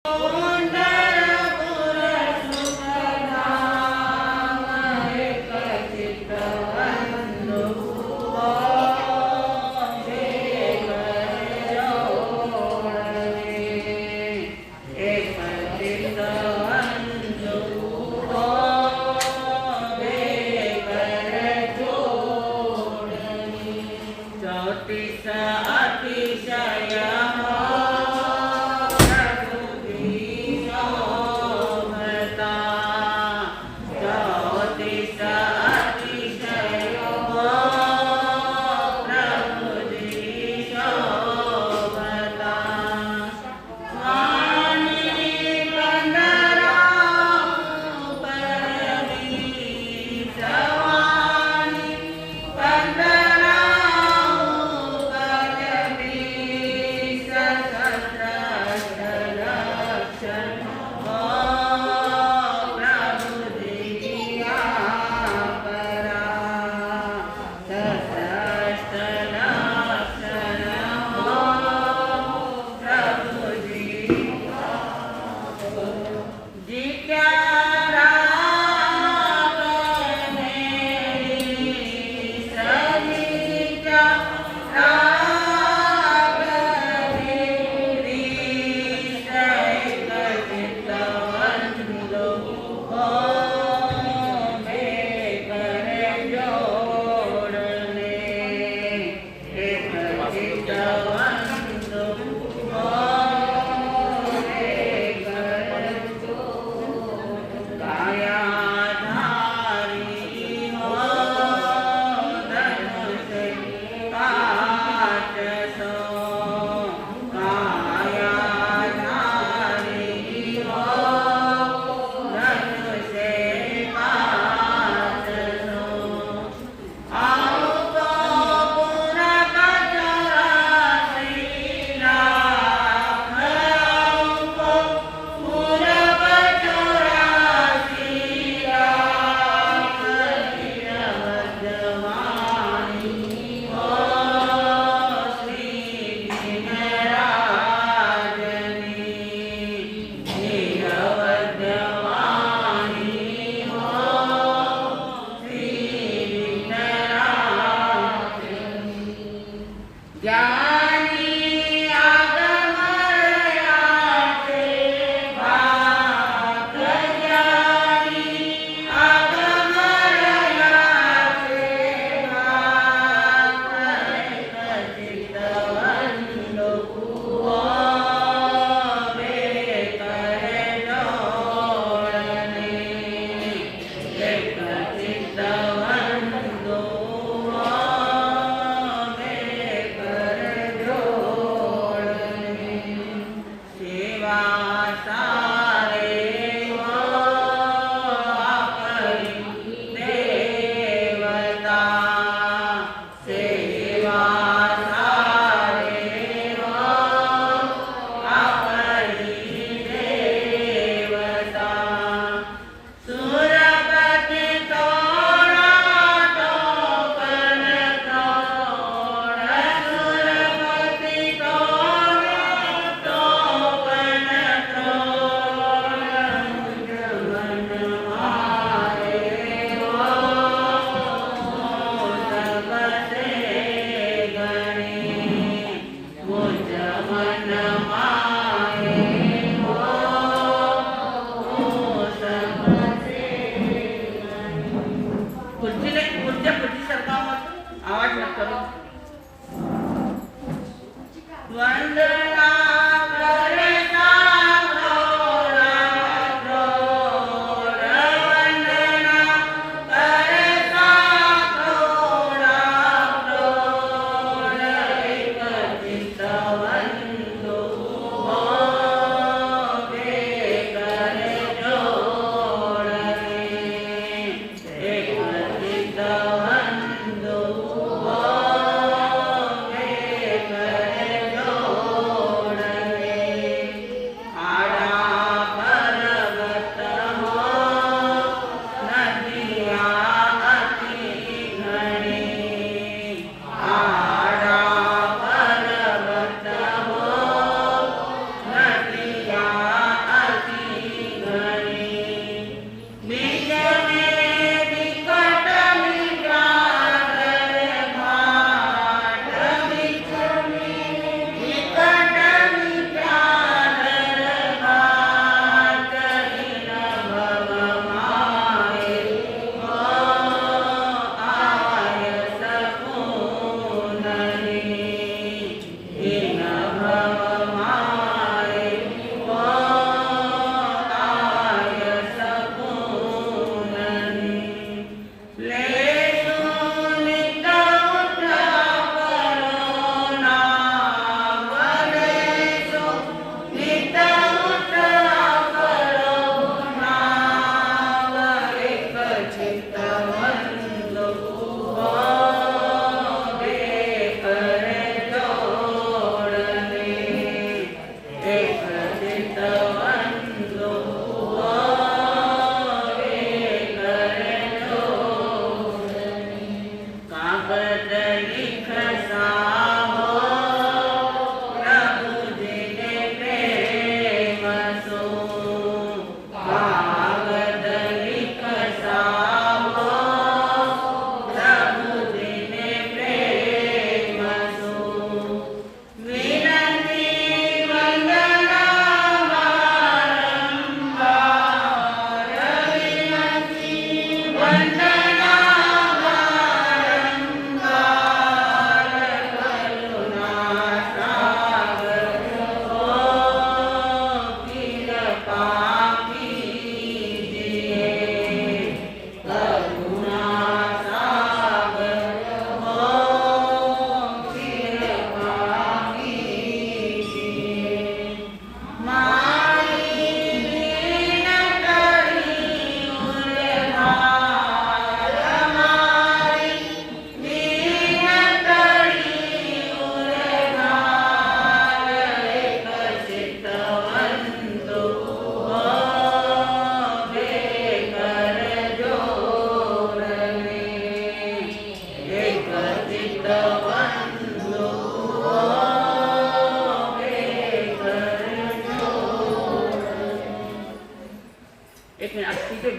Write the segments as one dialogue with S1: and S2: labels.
S1: Sewa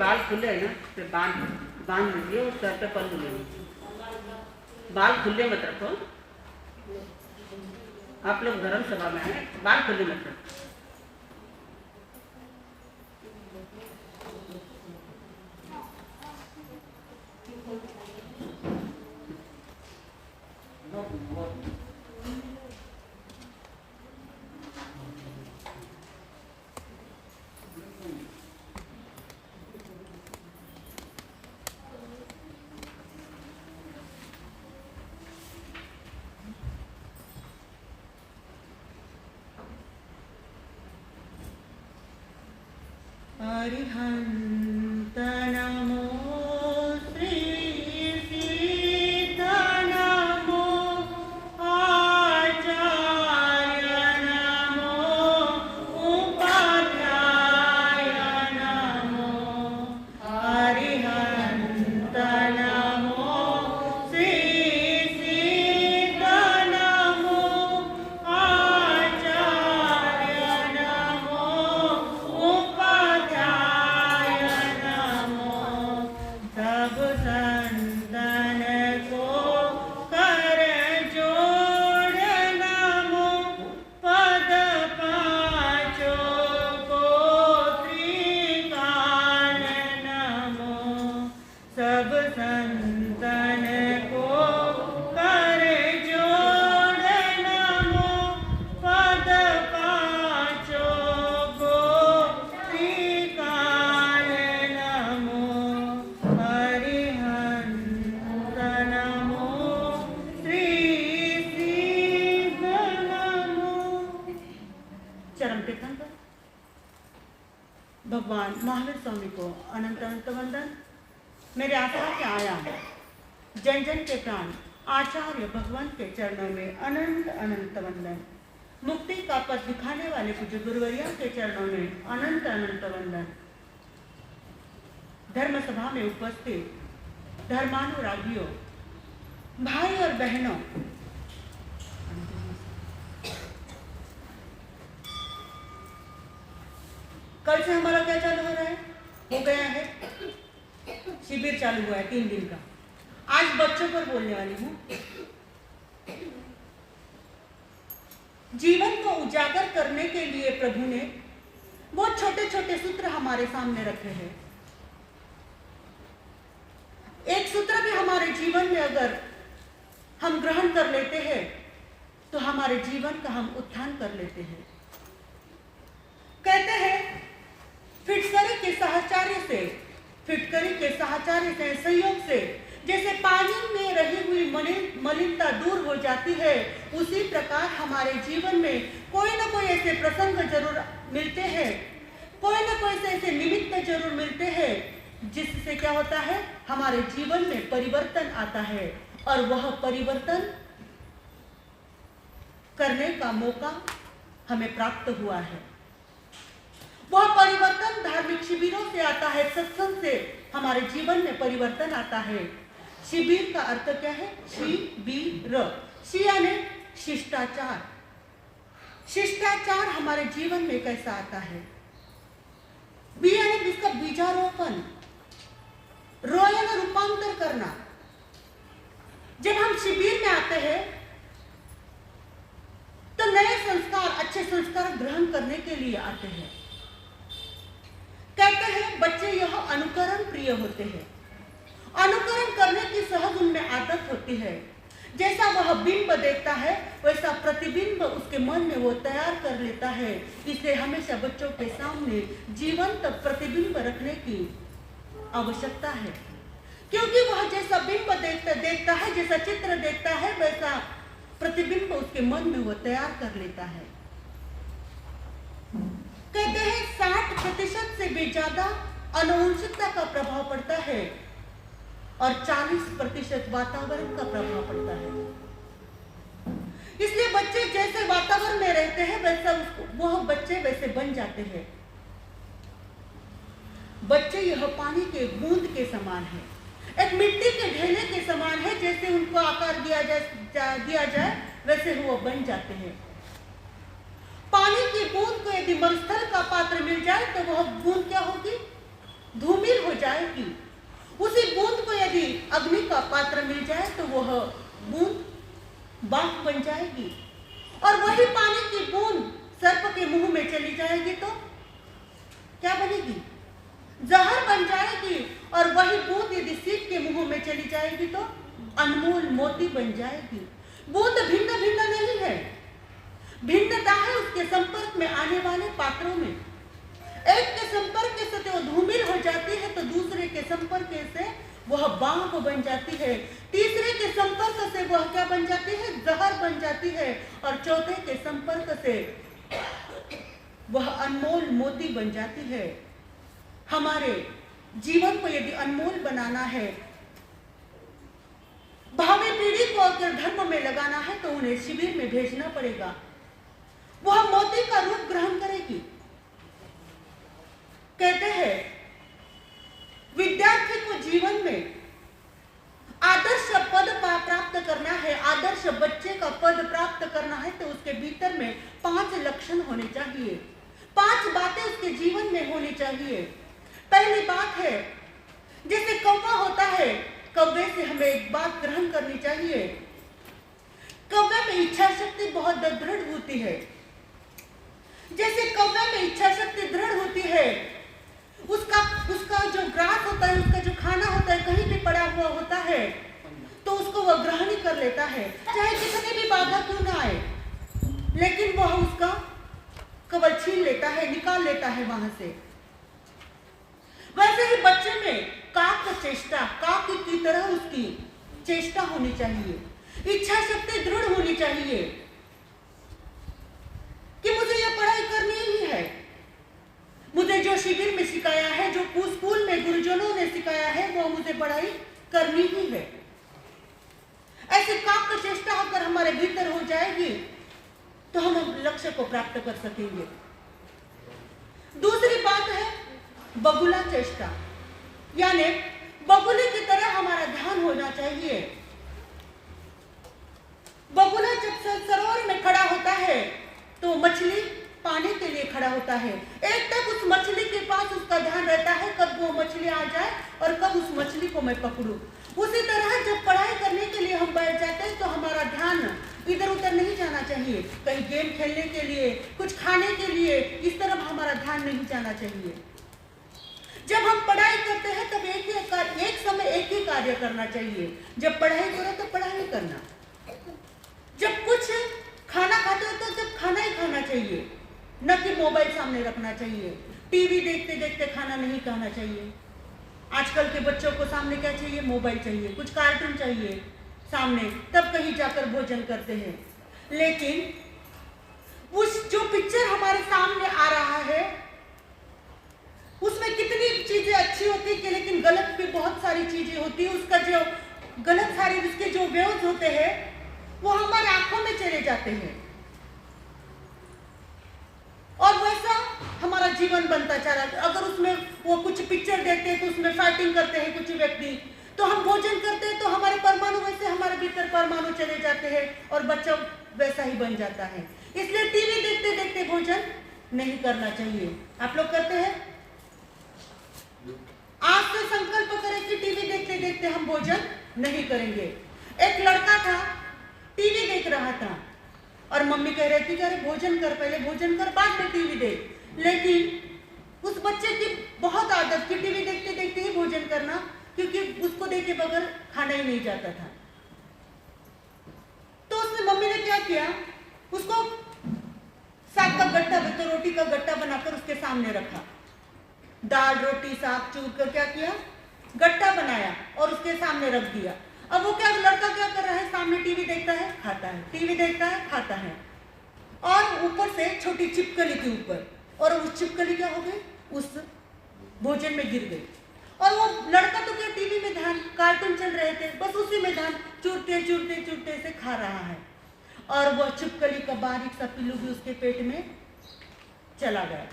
S1: बाल खुले हैं ना, तो बांध लीजिए और सर पे पल्लू ले लीजिए। बाल खुले मत रखो, आप लोग धर्म सभा में हैं, बाल खुले मत रखो।
S2: अरिहंत नमो श्री सिद्ध नमो आचार्य नमो उपाध्याय नमो अरिहंत नमो श्री सिद्ध नमो आचार्य नमो उपाध्याय नमो सब संतन को कर जोड़ नमो पद पांचों को त्रिकाल नमो सब संतन को कर जोड़ नमो पद पांचों को त्रिकाल नमो अरिहंत नमो श्री सिद्ध नमो। चरण कीर्तन पर भगवान महावीर स्वामी को अनंत अनंत वंदन। मेरे आत्मा के आया जन जन के प्राण आचार्य भगवान के चरणों में अनंत अनंत वंदन। मुक्ति का पथ दिखाने वाले पूज्य गुरुवरिया के चरणों में अनंत अनंत वंदन। धर्म सभा में उपस्थित धर्मानुरागियों, भाई और बहनों, कल से हमारा क्या चालू हो रहा है? हो गया है शिविर चालू हुआ है 3 दिन का। आज बच्चों पर बोलने वाली हूँ। जीवन को उजागर करने के लिए प्रभु ने बहुत छोटे छोटे सूत्र हमारे सामने रखे हैं। एक सूत्र भी हमारे जीवन में अगर हम ग्रहण कर लेते हैं तो हमारे जीवन का हम उत्थान कर लेते हैं। कहते हैं फिटकरी के साहचर्य से सहयोग से जैसे पानी में रही हुई मलिनता दूर हो जाती है, उसी प्रकार हमारे जीवन में कोई ना कोई ऐसे प्रसंग जरूर मिलते हैं, कोई ना कोई ऐसे निमित्त जरूर मिलते हैं जिससे क्या होता है, हमारे जीवन में परिवर्तन आता है और वह परिवर्तन करने का मौका हमें प्राप्त हुआ है। वह परिवर्तन धार्मिक शिविरों से आता है, सत्संग से हमारे जीवन में परिवर्तन आता है। शिविर का अर्थ क्या है? शिविर, शि यानी शिष्टाचार। शिष्टाचार हमारे जीवन में कैसा आता है? बी यानी इसका बीजारोपण, रो यानी रूपांतर करना। जब हम शिविर में आते हैं तो नए संस्कार, अच्छे संस्कार ग्रहण करने के लिए आते हैं। कहते हैं बच्चे यह अनुकरण प्रिय होते हैं। अनुकरण करने की सहज उनमें आदत होती है। जैसा वह बिंब देखता है वैसा प्रतिबिंब उसके मन में वो तैयार कर लेता है। इसलिए हमेशा बच्चों के सामने जीवंत प्रतिबिंब रखने की आवश्यकता है, क्योंकि वह जैसा बिंब देखता है, जैसा चित्र देखता है, वैसा प्रतिबिंब उसके मन में वो तैयार कर लेता है। कहते हैं 60% से भी ज्यादा आनुवंशिकता का प्रभाव पड़ता है और 40% वातावरण का प्रभाव पड़ता है। इसलिए बच्चे जैसे वातावरण में रहते हैं वैसा वह बच्चे वैसे बन जाते हैं। बच्चे यह पानी के बूंद के समान है, एक मिट्टी के ढेले के समान है। जैसे उनको आकार दिया जाए वैसे वो बन जाते हैं। पानी की बूंद को यदि मरुस्थल का पात्र मिल जाए तो वह बूंद क्या होगी? धूमिल हो जाएगी। उसी बूंद को यदि अग्नि का पात्र मिल जाए तो वह बूंद बांक बन जाएगी, और वही पानी की बूंद सर्प के मुंह में चली जाएगी तो क्या बनेगी? जहर बन जाएगी। और वही बूंद यदि सीप के मुंह में चली जाएगी तो अनमोल मोती बन जाएगी। बूंद भिन्न भिन्न नहीं है, भिन्नता है उसके संपर्क में आने वाले पात्रों में। एक के संपर्क से वो धूमिल हो जाती है तो दूसरे के संपर्क से वह बांक बन जाती है, तीसरे के संपर्क से वह क्या बन जाती है? जहर बन जाती है, और चौथे के संपर्क से वह अनमोल मोती बन जाती है। हमारे जीवन को यदि अनमोल बनाना है, भावी पीढ़ी को अगर धर्म में लगाना है तो उन्हें शिविर में भेजना पड़ेगा। वह मोती का रूप ग्रहण करेगी। कहते हैं विद्यार्थी को जीवन में आदर्श पद प्राप्त करना है, आदर्श बच्चे का पद प्राप्त करना है तो उसके भीतर में 5 लक्षण होने चाहिए, 5 बातें उसके जीवन में होनी चाहिए। पहली बात है, जैसे कौवा होता है, कौवे से हमें एक बात ग्रहण करनी चाहिए, कौवे में इच्छा शक्ति बहुत दृढ़ होती है। जैसे कौवे में इच्छा शक्ति दृढ़ होती है, उसका जो ग्रास होता है, उसका जो खाना होता है कहीं भी पड़ा हुआ होता है तो उसको वह ग्रहण ही कर लेता है, चाहे कितनी भी बाधा क्यों ना आए, लेकिन वह उसका कवल छीन लेता है, निकाल लेता है वहां से। वैसे ही बच्चे में काक चेष्टा, काक की तरह उसकी चेष्टा होनी चाहिए, इच्छा शक्ति दृढ़ होनी चाहिए कि मुझे यह पढ़ाई करनी ही है। मुझे जो शिविर में सिखाया है, जो स्कूल में गुरुजनों ने सिखाया है, वो मुझे पढ़ाई करनी ही है। ऐसी काक चेष्टा अगर हमारे भीतर हो जाएगी तो हम लक्ष्य को प्राप्त कर सकेंगे। दूसरी बात है बगुला चेष्टा, यानी बगुले की तरह हमारा ध्यान होना चाहिए। बगुला जब सरोवर में खड़ा होता है तो मछली पाने के लिए खड़ा होता है, एक तक उस मछली के पास उसका ध्यान रहता है कब वो मछली आ जाए और कब उस मछली को मैं पकड़ूं। उसी तरह जब पढ़ाई करने के लिए हम बैठ जाते हैं तो हमारा ध्यान इधर उधर नहीं जाना चाहिए, कहीं गेम खेलने के लिए, कुछ खाने के लिए, इस तरफ हमारा ध्यान नहीं जाना चाहिए। जब हम पढ़ाई करते हैं तब एक समय एक ही कार्य करना चाहिए। जब पढ़ाई करो तो पढ़ाई करना, जब कुछ खाना खाते हो तो जब खाना ही खाना चाहिए, न कि मोबाइल सामने रखना चाहिए। टीवी देखते देखते खाना नहीं खाना चाहिए। आजकल के बच्चों को सामने क्या चाहिए? मोबाइल चाहिए, कुछ कार्टून चाहिए सामने, तब कहीं जाकर भोजन करते हैं। लेकिन उस जो पिक्चर हमारे सामने आ रहा है उसमें कितनी चीजें अच्छी होती है लेकिन गलत भी बहुत सारी चीजें होती है। उसका जो गलत सारे उसके जो वेव्स होते हैं वो हमारे आंखों में चले जाते हैं और वैसा हमारा जीवन बनता चला। अगर उसमें वो कुछ पिक्चर देखते हैं तो उसमें फाइटिंग करते हैं कुछ व्यक्ति, तो हम भोजन करते हैं तो हमारे परमाणु वैसे हमारे भीतर परमाणु चले जाते हैं और बच्चा वैसा ही बन जाता है। इसलिए टीवी देखते देखते भोजन नहीं करना चाहिए। आप लोग करते हैं? आज से संकल्प करें कि टीवी देखते देखते हम भोजन नहीं करेंगे। एक लड़का था, टीवी देख रहा था और मम्मी कह रही थी कि अरे भोजन कर, पहले भोजन कर बाद में टीवी देख। लेकिन उस बच्चे की बहुत आदत थी टीवी देखते देखते ही भोजन करना, क्योंकि उसको देखे बगैर खाना ही नहीं जाता था। तो उसने मम्मी ने क्या किया, उसको साग का गट्टा, तो रोटी का गट्टा बनाकर उसके सामने रखा, दाल रोटी साग चूर कर क्या किया, गट्टा बनाया और उसके सामने रख दिया। अब वो क्या, लड़का क्या कर रहा है, सामने टीवी देखता है खाता है, टीवी देखता है खाता है, और ऊपर से छोटी छिपकली के ऊपर, और उस छिपकली क्या हो गई, उस भोजन में गिर गई। और वो लड़का तो क्या टीवी में ध्यान, कार्टून चल रहे थे, बस उसी में ध्यान, चूरते चूरते चूरते से खा रहा है और वह छिपकली का बारीक सा पिल्लू भी उसके पेट में चला गया,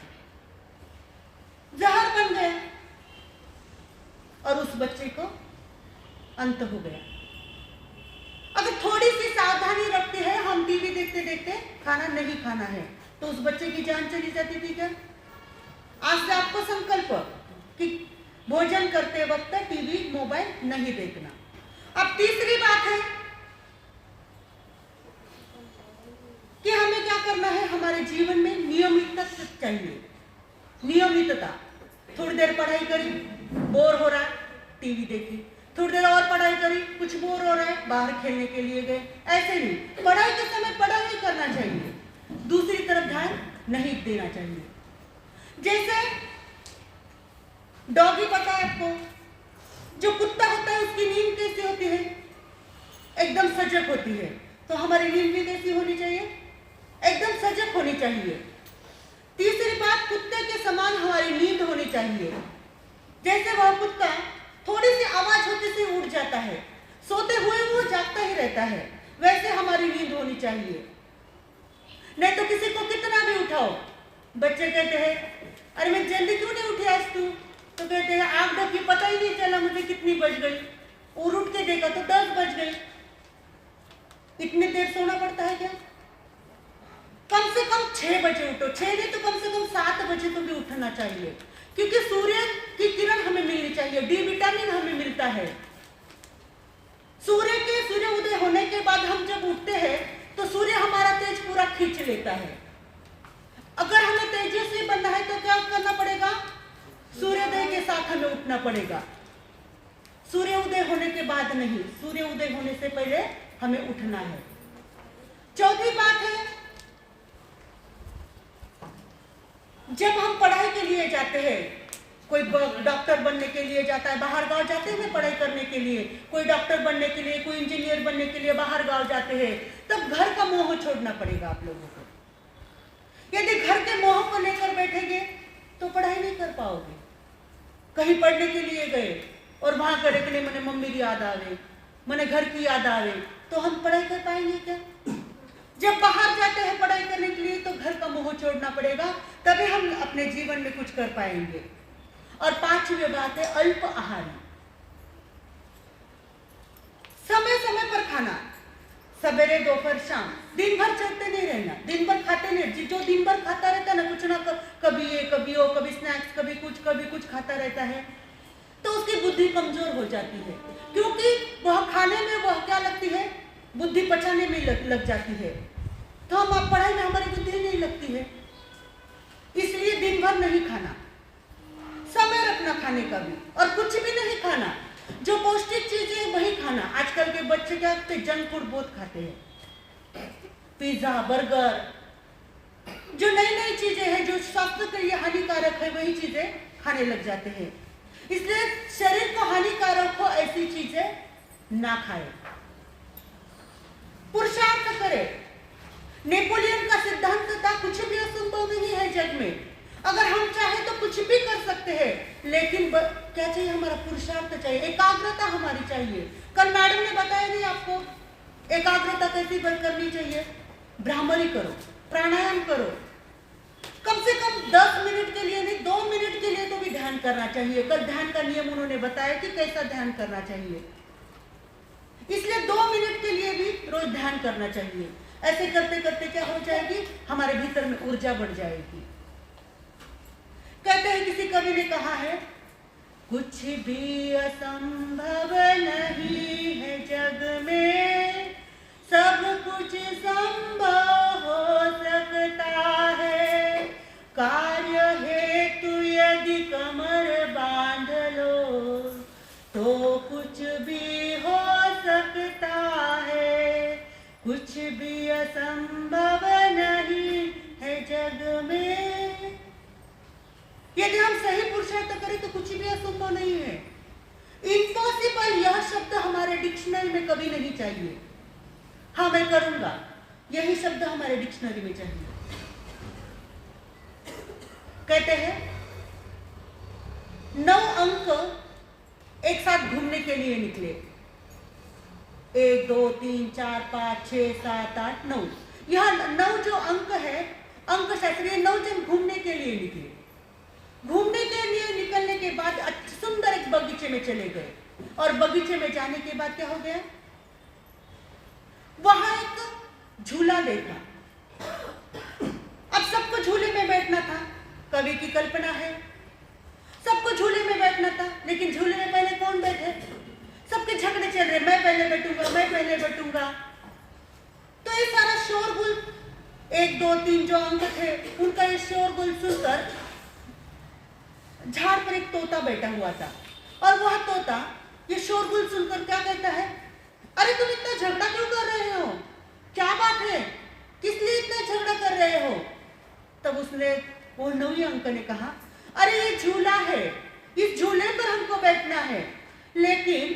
S2: जहर बन गया और उस बच्चे को अंत हो गया। अगर थोड़ी सी सावधानी रखते हैं, हम टीवी देखते देखते खाना नहीं खाना है, तो उस बच्चे की जान चली जाती थी क्या? आज से आपको संकल्प कि भोजन करते वक्त टीवी मोबाइल नहीं देखना। अब तीसरी बात है कि हमें क्या करना है, हमारे जीवन में नियमितता चाहिए। नियमितता, थोड़ी देर पढ़ाई करी, बोर हो रहा है, टीवी देखी, थोड़ी देर और पढ़ाई करी, कुछ बोर हो रहा है, बाहर खेलने के लिए गए। ऐसे नहीं, पढ़ाई के समय पढ़ाई करना चाहिए, दूसरी तरफ ध्यान नहीं देना चाहिए। जैसे डॉगी, पता है आपको, जो कुत्ता होता है उसकी नींद कैसी होती है, एकदम सजग होती है। तो हमारी नींद भी कैसी होनी चाहिए, एकदम सजग होनी चाहिए। तीसरी बात, कुत्ते के समान हमारी नींद होनी चाहिए। जैसे वह कुत्ता थोड़ी सी आवाज होते से उठ जाता है, सोते हुए वो जागता ही रहता है, वैसे हमारी नींद होनी चाहिए। नहीं तो किसी को कितना भी उठाओ, बच्चे कहते हैं अरे मैं जल्दी क्यों नहीं उठी आज तू, तो कहते हैं आंख ढकी, पता ही नहीं चला मुझे कितनी बज गई, और उठ के देखा तो 10 बज गई। इतनी देर सोना पड़ता है क्या? कम से कम 6 बजे उठो, 6 नहीं तो कम से कम 7 बजे तो भी उठना चाहिए, क्योंकि सूर्य की किरण हमें मिलनी चाहिए, डी विटामिन हमें मिलता है। सूर्य उदय होने के बाद हम जब उठते हैं तो सूर्य हमारा तेज पूरा खींच लेता है। अगर हमें तेजस्वी बनना है तो क्या करना पड़ेगा, सूर्योदय के साथ हमें उठना पड़ेगा। सूर्य उदय होने के बाद नहीं, सूर्य उदय होने से पहले हमें उठना है। चौथी बात है, जब हम पढ़ाई के लिए जाते हैं, कोई डॉक्टर बनने के लिए जाता है, बाहर गांव जाते हैं पढ़ाई करने के लिए, कोई डॉक्टर बनने के लिए, कोई इंजीनियर बनने के लिए बाहर गांव जाते हैं, तब घर का मोह छोड़ना पड़ेगा आप लोगों को। यदि घर के मोह को लेकर बैठेंगे तो पढ़ाई नहीं कर पाओगे। कहीं पढ़ने के लिए गए और वहां करे के लिए मैंने मम्मी की याद आवे, मैंने घर की याद आवे, तो हम पढ़ाई कर पाएंगे क्या? जब बाहर जाते हैं पढ़ाई करने के लिए तो घर का मोह छोड़ना पड़ेगा, तभी हम अपने जीवन में कुछ कर पाएंगे। और पांचवी बात है अल्प आहारी, समय समय पर खाना, सवेरे दोपहर शाम, दिन भर चलते नहीं रहना, दिन भर खाते नहीं। जो दिन भर खाता रहता है ना, कुछ ना कभी ये कभी वो, कभी स्नैक्स, कभी कुछ खाता रहता है, तो उसकी बुद्धि कमजोर हो जाती है, क्योंकि वह खाने में वह क्या लगती है, बुद्धि पचाने में लग जाती है। तो हम पढ़ाई में हमारी बुद्धि नहीं लगती है, इसलिए दिन भर नहीं खाना, समय रखना खाने का भी, और कुछ भी नहीं खाना, जो पौष्टिक चीजें हैं वही खाना। आजकल के बच्चे क्या करते हैं, जंक फूड बहुत खाते हैं, पिज्जा, बर्गर, जो नई नई चीजें हैं जो स्वास्थ्य के लिए हानिकारक है वही चीजें खाने लग जाते हैं। इसलिए शरीर को हानिकारक हो ऐसी चीजें ना खाए, पुरुषार्थ करे। नेपोलियन का सिद्धांत था कुछ भी असंभव नहीं है जग में, अगर हम चाहे तो कुछ भी कर सकते हैं, लेकिन क्या चाहिए, हमारा पुरुषार्थ चाहिए, एकाग्रता हमारी चाहिए। कल मैडम ने बताया नहीं आपको, एकाग्रता कैसी करनी चाहिए, भ्रामरी करो, प्राणायाम करो, कम से कम 10 मिनट के लिए नहीं, 2 मिनट के लिए तो भी ध्यान करना चाहिए। कल ध्यान का नियम उन्होंने बताया कि कैसा ध्यान करना चाहिए, इसलिए 2 मिनट के लिए भी रोज ध्यान करना चाहिए। ऐसे करते करते क्या हो जाएगी, हमारे भीतर में ऊर्जा बढ़ जाएगी। कहते हैं, किसी कवि ने कहा है, कुछ भी असंभव नहीं है जग में, सब कुछ संभव हो सकता है। कार्य हेतु यदि कमर बांध लो तो कुछ भी हो सकता है, कुछ भी असंभव नहीं है जग में। यदि हम सही पुरुषार्थ करें तो कुछ भी असंभव नहीं है। इम्पॉसिबल यह शब्द हमारे डिक्शनरी में कभी नहीं चाहिए। हाँ मैं करूंगा, यही शब्द हमारे डिक्शनरी में चाहिए। कहते हैं 9 अंक एक साथ घूमने के लिए निकले, 1 2 3 4 5 6 7 8 9, यह 9 जो अंक है, अंक शास्त्रीय 9 जन घूमने के लिए निकले। घूमने के लिए निकलने के बाद सुंदर एक बगीचे में चले गए, और बगीचे में जाने के बाद क्या हो गया, वहां एक झूला देखा। अब सबको झूले में बैठना था, कवि की कल्पना है, सबको झूले में बैठ बैठना था, लेकिन झूले में पहले कौन बैठे? सबके झगड़े चल रहे, मैं पहले बैठूंगा, मैं पहले बैठूंगा। तो ये सारा शोरगुल, 1 2 3 जो अंक थे उनका ये शोरगुल सुनकर झाड़ पर एक तोता बैठा हुआ था, और वह तोता ये शोरगुल सुनकर क्या कहता है, अरे तुम इतना झगड़ा क्यों कर रहे हो, क्या बात है, किस लिए इतना झगड़ा कर रहे हो? तब उसने वो 9वीं अंक ने कहा, अरे ये झूला है, इस झूले पर हमको बैठना है, लेकिन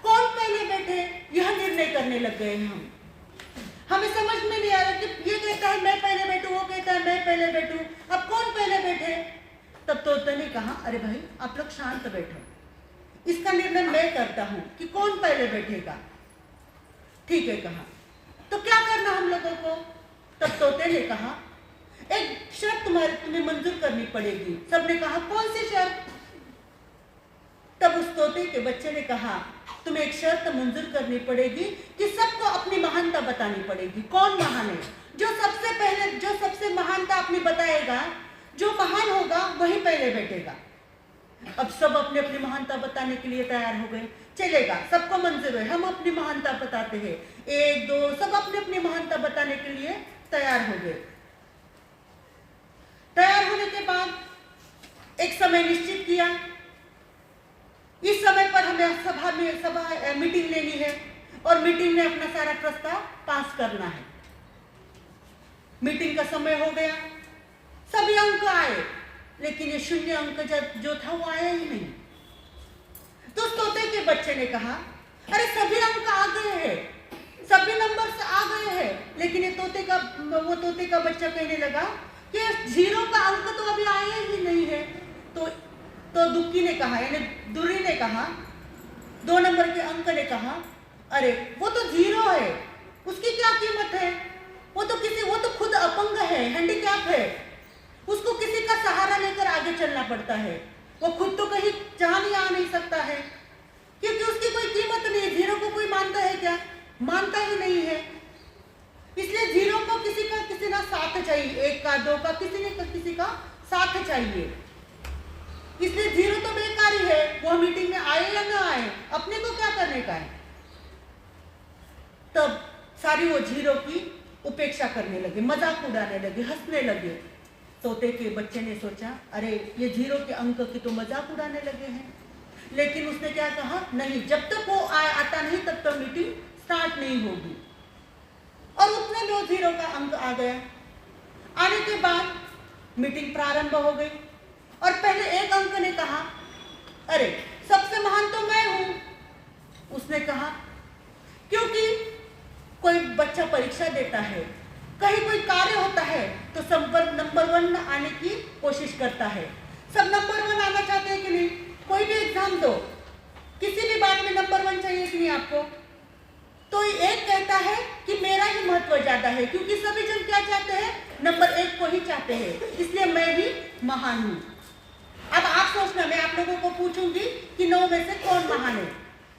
S2: कौन पहले बैठे यह निर्णय करने लग गए हम। हमें समझ में नहीं आ रहा कि ये कहता है मैं पहले बैठूं, वो कहता है मैं पहले बैठूं, अब कौन पहले बैठे? तब तोते ने कहा, अरे भाई आप लोग शांत बैठो, इसका निर्णय मैं करता हूं कि कौन पहले बैठेगा। ठीक है कहा, तो क्या करना हम लोगों को? तब तोते ने कहा, एक शर्त तुम्हें मंजूर करनी पड़ेगी। सबने कहा, कौन सी शर्त? तब उस तोते के बच्चे ने कहा, तुम्हें एक शर्त मंजूर करनी पड़ेगी कि सबको अपनी महानता बतानी पड़ेगी। कौन महान है? जो सबसे पहले, जो सबसे महानता अपनी बताएगा, जो महान होगा वही पहले बैठेगा। अब सब अपने अपनी महानता बताने के लिए तैयार हो गए। चलेगा, सबको मंजूर है, हम अपनी महानता बताते हैं। 1 2 सब अपनी अपनी महानता बताने के लिए तैयार हो गए। तैयार होने के बाद एक समय निश्चित किया, इस समय पर हमें सभा मीटिंग लेनी है और मीटिंग में अपना सारा प्रस्ताव पास करना है। मीटिंग का समय हो गया, सभी अंक आए, लेकिन ये 0 अंक जो था वो आया ही नहीं। तो तोते के बच्चे ने कहा, अरे सभी अंक आ गए हैं, सभी नंबर आ गए हैं, लेकिन ये तोते का बच्चा कहने लगा कि 0 का अंक तो अभी आया ही नहीं है। तो दुक्की ने कहा, यानी दुर्री ने कहा, 2 नंबर के अंक ने कहा, अरे वो तो 0 है, उसकी क्या कीमत है? वो तो खुद अपंग है, हैंडीकैप है, उसको किसी का सहारा लेकर आगे चलना पड़ता है। वो खुद तो कहीं जहां नहीं आ नहीं सकता है, क्योंकि उसकी कोई कीमत नहीं है। 0 को कोई मानता है क्या? मानता ही नहीं है। इसलिए 0 को किसी ना साथ चाहिए, 1 का 2 का किसी का साथ चाहिए। इसलिए 0 तो बेकार ही है, वो मीटिंग में आए या ना आए, अपने को क्या करने का है। तब सारी वो 0 की उपेक्षा करने लगे, मजाक उड़ाने लगे, हंसने लगे। तोते के बच्चे ने सोचा, अरे ये 0 के अंक की तो मजाक उड़ाने लगे हैं। लेकिन उसने क्या कहा, नहीं, जब तक वो आता नहीं तब तक मीटिंग स्टार्ट नहीं होगी। और उतने में 0 का अंक आ गया। आने के बाद मीटिंग प्रारंभ हो गई और पहले 1 अंक ने कहा, अरे सबसे महान तो मैं हूं। उसने कहा, क्योंकि कोई बच्चा परीक्षा देता है, कहीं कोई कार्य होता है तो सब नंबर 1 आने की कोशिश करता है। सब नंबर 1 आना चाहते हैं कि नहीं? कोई भी एग्जाम दो, किसी भी बात में नंबर 1 चाहिए कि नहीं आपको? तो एक कहता है कि मेरा ही महत्व ज्यादा है, क्योंकि सभी जन क्या चाहते हैं? नंबर 1 को ही चाहते हैं, इसलिए मैं ही महान हूं। अब आप सोचना, मैं आप लोगों को पूछूंगी कि 9 में से कौन महान है,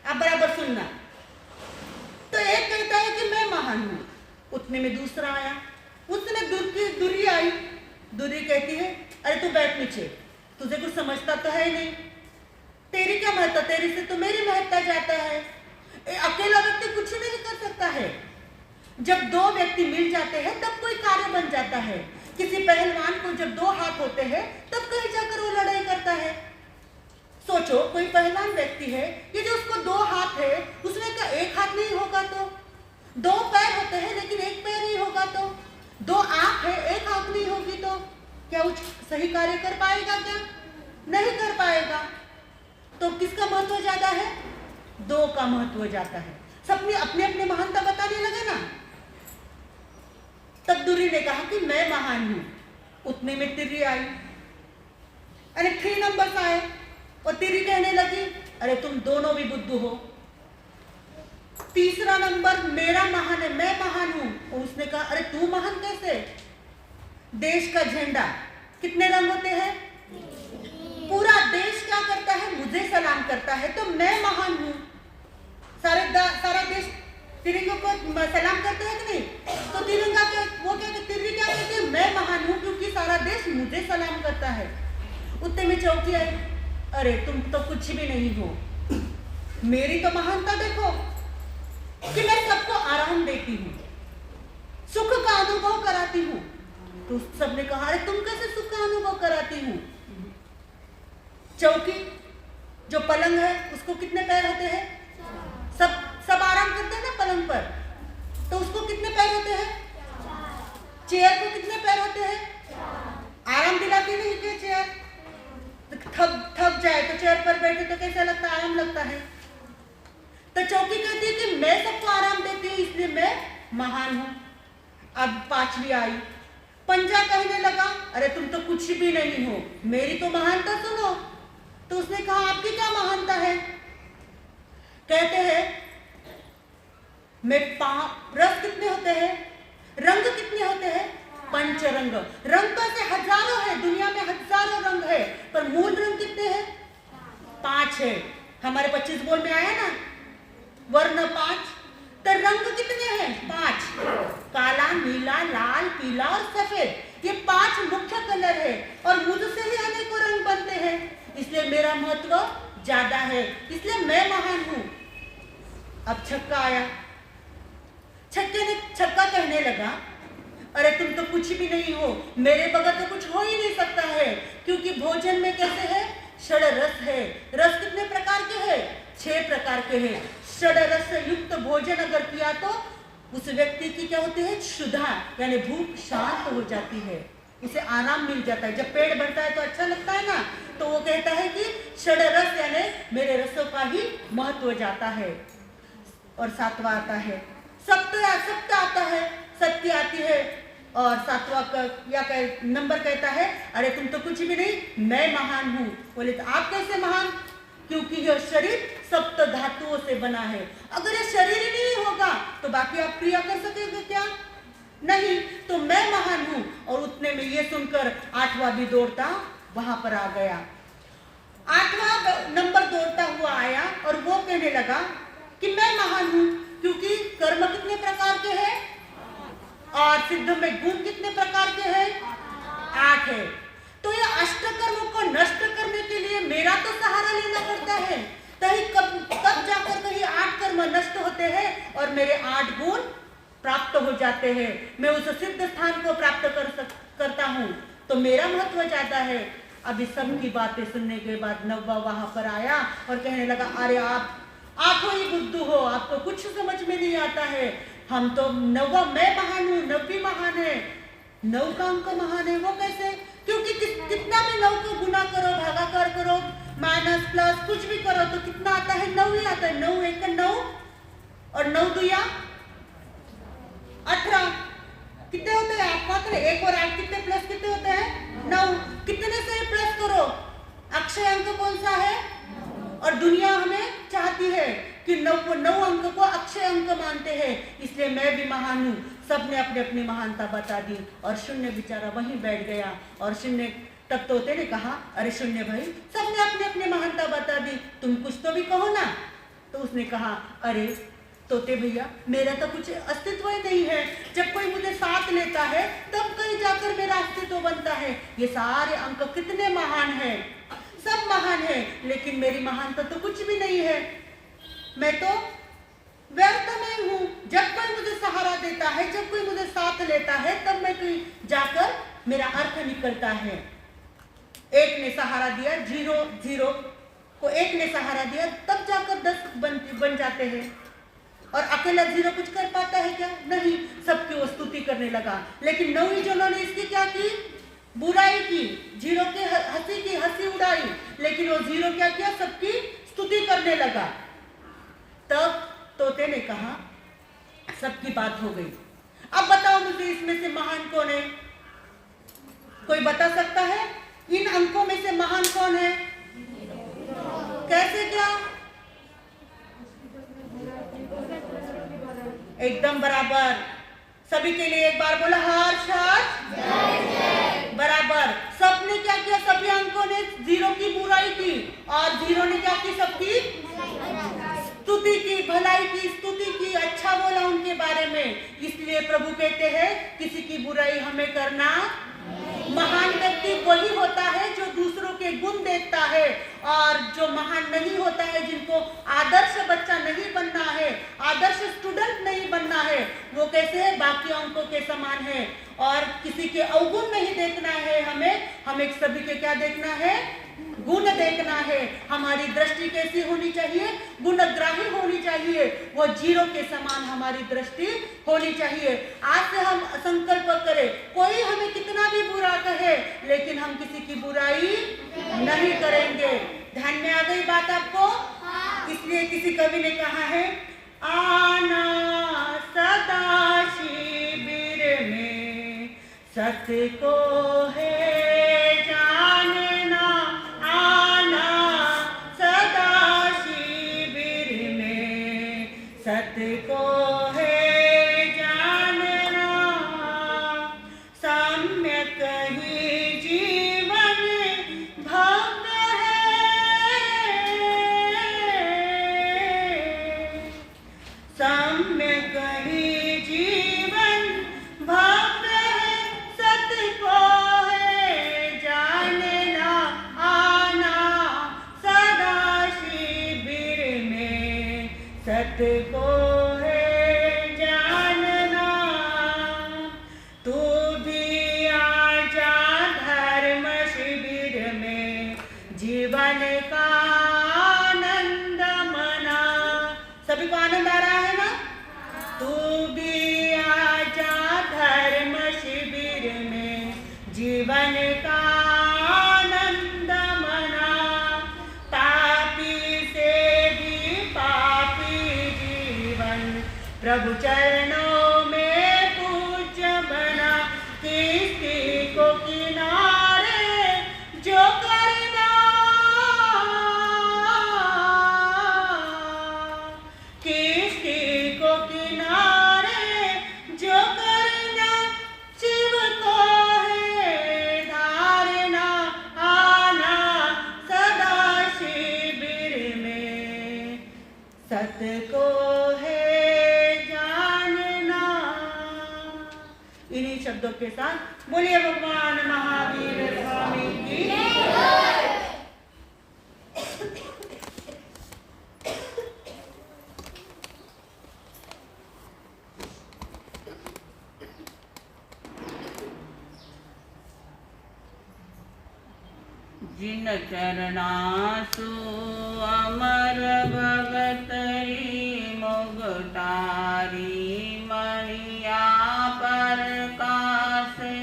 S2: आप बराबर सुनना। तो एक कहता है कि मैं महान हूं, उतने में दूसरा आया, उसने दुर्री आई। दुर्री कहती है, अरे तू बैठ नीचे, तुझे कुछ समझता तो है नहीं, तेरी क्या महत्ता, तेरी से तो मेरी महत्ता जाता है। अकेला व्यक्ति कुछ नहीं कर सकता है। जब 2 व्यक्ति मिल जाते हैं तब कोई कार्य बन जाता है। किसी पहलवान को जब 2 हाथ होते हैं तब कहीं जाकर वो लड़ाई करता है। सोचो, कोई पहलवान व्यक्ति है, ये जो उसको 2 हाथ है, उसमें क्या 1 हाथ नहीं होगा? तो 2 पैर होते हैं लेकिन 1 पैर नहीं होगा। तो 2 आंख है, 1 आंख नहीं होगी, तो क्या वो सही कार्य कर पाएगा? क्या नहीं कर पाएगा। तो किसका महत्व ज्यादा है? 2 का महत्व ज्यादा है। सबने अपने अपने महानता बताने लगे ना। तब दुर्री ने कहा कि मैं महान हूं। उतने में तिर्री आई, अरे 3 नंबर आए और तिर्री कहने लगी, अरे तुम दोनों भी बुद्धू हो। तीसरा नंबर मेरा महान है, मैं महान हूं। और उसने कहा, अरे तू महान कैसे? देश का झंडा कितने रंग होते हैं? पूरा देश क्या करता है? मुझे सलाम करता है, तो मैं महान हूं। सारा देश तिरंगे को सलाम करते हैं कि नहीं? तो तिरंगा तिर्री क्या कहती है? मैं महान हूं क्योंकि सारा देश मुझे सलाम करता है। उतने में चौकी आई, अरे तुम तो कुछ भी नहीं हो, मेरी तो महानता देखो कि मैं सबको आराम देती हूँ, सुख का अनुभव कराती हूँ। तो सबने कहा अरे तुम कैसे सुख का अनुभव कराती हूँ? चौकी जो पलंग है उसको कितने पैर होते हैं? सब आराम करते हैं ना पलंग पर, तो उसको कितने पैर होते हैं? चेयर को कितने पैर होते हैं? आराम दिलाती नहीं क्या चेयर? थक जाए तो चेयर पर बैठे तो कैसा लगता है? आराम लगता है। तो चौकी कहती है कि मैं सबको आराम देती हूँ इसलिए मैं महान हूं। अब पांचवी आई, पंजा कहने लगा अरे तुम तो कुछ भी नहीं हो, मेरी तो महानता सुनो। तो उसने कहा आपकी क्या महानता है? कहते हैं मैं रस कितने होते हैं, रंग कितने होते हैं? पंचरंग। रंग तो ऐसे हजारों है, दुनिया में हजारों रंग है, पर मूल रंग कितने हैं? 5 है। हमारे 25 बोल में आया ना, वर्ण 5, तो रंग कितने हैं? 5। काला, नीला, लाल, पीला और सफेद, ये 5 मुख्य कलर है और मुझसे ही अनेकों रंग बनते हैं, इसलिए मेरा महत्व ज्यादा है, इसलिए मैं महान हूं। अब छक्का आया, छक्का कहने लगा अरे तुम तो कुछ भी नहीं हो, मेरे बगैर तो कुछ हो ही नहीं सकता है, क्योंकि भोजन में कैसे है? षड रस है। रस कितने प्रकार के हैं? 6 प्रकार के हैं। षड रस से युक्त भोजन अगर किया तो उस व्यक्ति की क्या होती है? क्षुधा, यानी भूख शांत हो जाती है, उसे आराम मिल जाता है। जब पेट भरता है तो अच्छा लगता है ना, तो वो कहता है कि षड रस यानी मेरे रसों का ही महत्व जाता है। और 7वां आता है सत्य आता है, सत्य आती है। और 7वां नंबर कहता है अरे तुम तो कुछ भी नहीं, मैं महान हूं। बोले तो आप कैसे महान? क्योंकि यह शरीर सप्त धातुओं से बना है। अगर ये शरीर ही नहीं होगा तो बाकी आप क्रिया कर सकेंगे क्या? नहीं, तो मैं महान हूं। और उतने में ये सुनकर 8वां भी दौड़ता वहां पर आ गया। 8वां नंबर दौड़ता हुआ आया और वो कहने लगा कि मैं महान हूं, क्योंकि कर्म कितने प्रकार के हैं और सिद्ध में गुण कितने प्रकार के हैं? 8 है। तो ये अष्टकर्मों को नष्ट करने के लिए मेरा तो सहारा लेना पड़ता है, तभी तब जाकर कहीं 8 कर्म नष्ट होते हैं और मेरे 8 गुण प्राप्त हो जाते हैं। मैं उस सिद्ध स्थान को प्राप्त करता हूँ, तो मेरा महत्व ज्यादा है। अब इस सब की बातें सुनने के बाद 9वां वहां पर आया और कहने लगा अरे आप ही बुद्धू हो, आपको कुछ समझ में नहीं आता है। हम तो 9वां मैं महान हूँ, 9वीं महान है। 9 का अंक महान है, वो कैसे? क्योंकि कितना भी 9 को गुना करो, भागाकार करो, माइनस प्लस कुछ भी करो तो कितना आता है? 9 ही आता है। 9 1 9 और 9 2 18 कितने होते हैं? आपको आता है 1 और 8 कितने प्लस कितने होते हैं? 9। कितने से प्लस करो? अक्षय अंक कौन सा है? और दुनिया हमें चाहती है कि 9 अंक को अक्षय अंक मानते हैं, इसलिए मैं भी महान हूँ। सबने अपनी अपनी महानता बता दी और शून्य बेचारा वहीं बैठ गया। और शून्य तब तोते ने कहा अरे शून्य भाई, सबने अपनी अपनी महानता बता दी, तुम कुछ तो भी कहो ना। तो उसने कहा अरे तोते भैया, मेरा तो कुछ अस्तित्व ही नहीं है। जब कोई मुझे साथ लेता है तब कहीं जाकर मेरा अस्तित्व बनता है। ये सारे अंक कितने महान हैं, सब महान है, लेकिन मेरी महानता तो कुछ भी नहीं है। मैं तो व्यर्थ में हूँ। जब कोई मुझे सहारा देता है, जब कोई मुझे साथ लेता है, तब मैं कहीं जाकर मेरा अर्थ निकलता है। एक ने सहारा दिया, 0 को एक ने सहारा दिया, तब जाकर 10 बन जाते हैं। और अकेला 0 कुछ कर पाता है क्या? नहीं। सबकी वो स्तुति करने लगा। लेकिन 9वीं जनों ने इसकी क्या की? बुराई की। 0 की हंसी उड़ाई, लेकिन वो 0 क्या किया? सबकी स्तुति करने लगा। तब तोते ने कहा सबकी बात हो गई, अब बताओ मुझे इसमें से महान कौन है? कोई बता सकता है? इन अंकों में से महान कौन है? कैसे क्या? एकदम बराबर। सभी के लिए एक बार बोला हर्ष हर्ष। बराबर। सबने क्या किया? सभी अंकों ने 0 की बुराई की और 0 ने क्या की? सबकी स्तुति की, भलाई की, स्तुति की, अच्छा बोला उनके बारे में। इसलिए प्रभु कहते हैं किसी की बुराई हमें करना। महान व्यक्ति वही होता है जो दूसरों उनके गुण देखता है। और जो महान नहीं होता है, जिनको आदर्श बच्चा नहीं बनना है, आदर्श स्टूडेंट नहीं बनना है, वो कैसे है? बाकी अंकों के समान है। और किसी के अवगुण नहीं देखना है, हमें सभी के क्या देखना है? गुण देखना है। हमारी दृष्टि कैसी होनी चाहिए? गुणग्राही होनी चाहिए। वो जीरो के समान हमारी दृष्टि होनी चाहिए। आज से हम संकल्प करें, कोई हमें कितना भी बुरा कहे, लेकिन हम किसी की बुराई नहीं करेंगे। ध्यान में आ गई बात आपको? इसलिए किसी कवि ने कहा है, आना सदा शिविर में सत्य को है जानना, आना सदा शिविर में सत्य को है जानना, सम्यक ही जीवन भव्य है, सम्यक ही जीवन भव्य है, सत्य को है जानना, आना सदा शिविर में सत्य को है जानना। तू भी आजा धर्म शिविर में जीवन का आनंद मना। सभी को आनंद आ रहा है ना? तू भी आजा धर्म शिविर में जीवन का आनंद मना, पापी से भी पापी जीवन प्रभु चरणों में पूज्य बना, किसी को किनारे जो करना, किसी को किनारे जो करना, शिव को है धारना, आना सदा शिविर में सत्य को है जानना। इन्हीं शब्दों के साथ बोलिए भगवान महावीर स्वामी की जय।
S1: जिन चरणासु अमर भगतरी मुगटारी मणिया पर कासे,